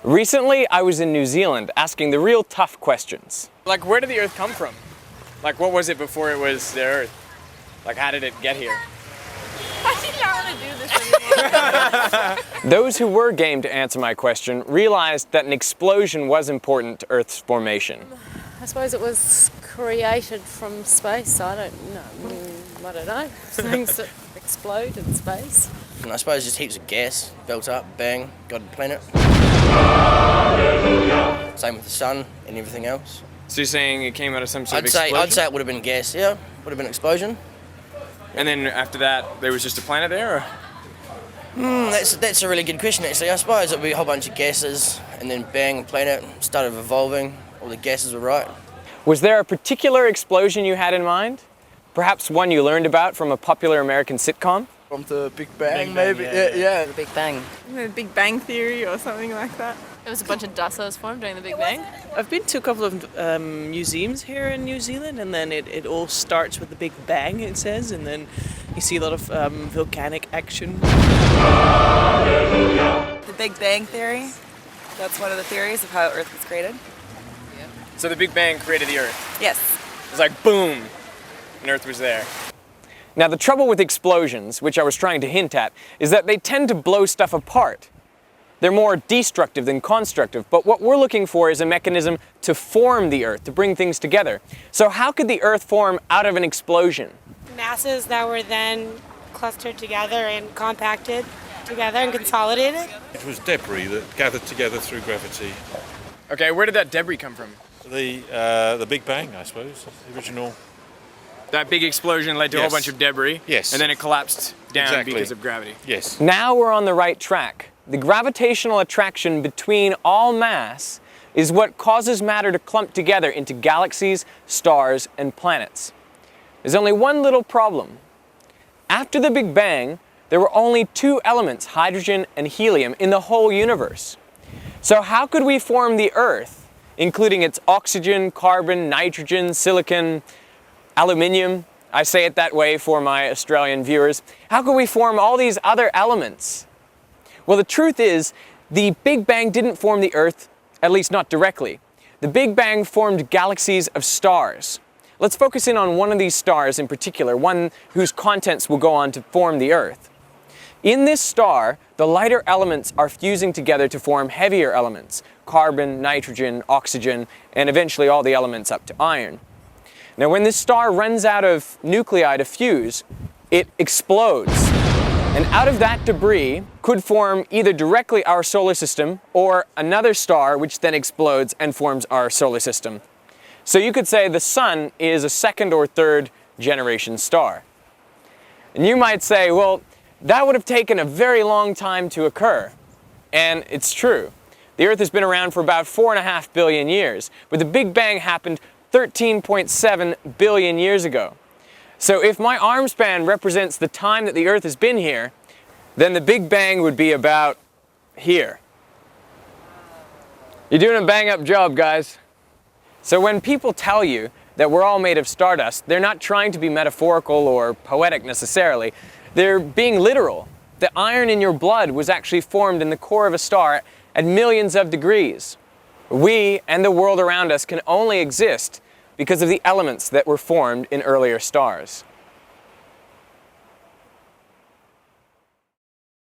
Recently, I was in New Zealand asking the real tough questions. Like, where did the Earth come from? Like, what was it before it was the Earth? Like, how did it get here? I did not want to do this anymore. Those who were game to answer my question realized that an explosion was important to Earth's formation. I suppose it was created from space. I don't know. Things that explode in space. And I suppose just heaps of gas built up, bang, got a planet. Same with the sun and everything else. So you're saying it came out of some sort of I'd explosion? say it would have been gas, yeah. Would have been an explosion. And then after that, there was just a planet there? Or? That's a really good question, actually. I suppose it would be a whole bunch of gases, and then bang, planet started evolving. All the gases were right. Was there a particular explosion you had in mind? Perhaps one you learned about from a popular American sitcom? From the Big Bang, maybe? Yeah. The Big Bang. The Big Bang Theory or something like that. There was a bunch of dust that was formed during the Big Bang. I've been to a couple of museums here in New Zealand, and then it all starts with the Big Bang, it says, and then you see a lot of volcanic action. The Big Bang Theory. That's one of the theories of how Earth was created. So the Big Bang created the Earth? Yes. It was like boom, and Earth was there. Now the trouble with explosions, which I was trying to hint at, is that they tend to blow stuff apart. They're more destructive than constructive, but what we're looking for is a mechanism to form the Earth, to bring things together. So how could the Earth form out of an explosion? Masses that were then clustered together and compacted together and consolidated. It was debris that gathered together through gravity. Okay, where did that debris come from? The Big Bang, I suppose, the original. That big explosion led to a whole Yes. bunch of debris? Yes. And then it collapsed down Exactly. because of gravity? Yes. Now we're on the right track. The gravitational attraction between all mass is what causes matter to clump together into galaxies, stars, and planets. There's only one little problem. After the Big Bang, there were only two elements, hydrogen and helium, in the whole universe. So how could we form the Earth, including its oxygen, carbon, nitrogen, silicon, aluminium? I say it that way for my Australian viewers. How could we form all these other elements? Well, the truth is, the Big Bang didn't form the Earth, at least not directly. The Big Bang formed galaxies of stars. Let's focus in on one of these stars in particular, one whose contents will go on to form the Earth. In this star, the lighter elements are fusing together to form heavier elements, carbon, nitrogen, oxygen, and eventually all the elements up to iron. Now, when this star runs out of nuclei to fuse, it explodes. And out of that debris could form either directly our solar system or another star which then explodes and forms our solar system. So you could say the sun is a second or third generation star. And you might say, well, that would have taken a very long time to occur. And it's true. The Earth has been around for about 4.5 billion years, but the Big Bang happened 13.7 billion years ago. So if my arm span represents the time that the Earth has been here, then the Big Bang would be about here. You're doing a bang-up job, guys. So when people tell you that we're all made of stardust, they're not trying to be metaphorical or poetic necessarily. They're being literal. The iron in your blood was actually formed in the core of a star at millions of degrees. We and the world around us can only exist because of the elements that were formed in earlier stars.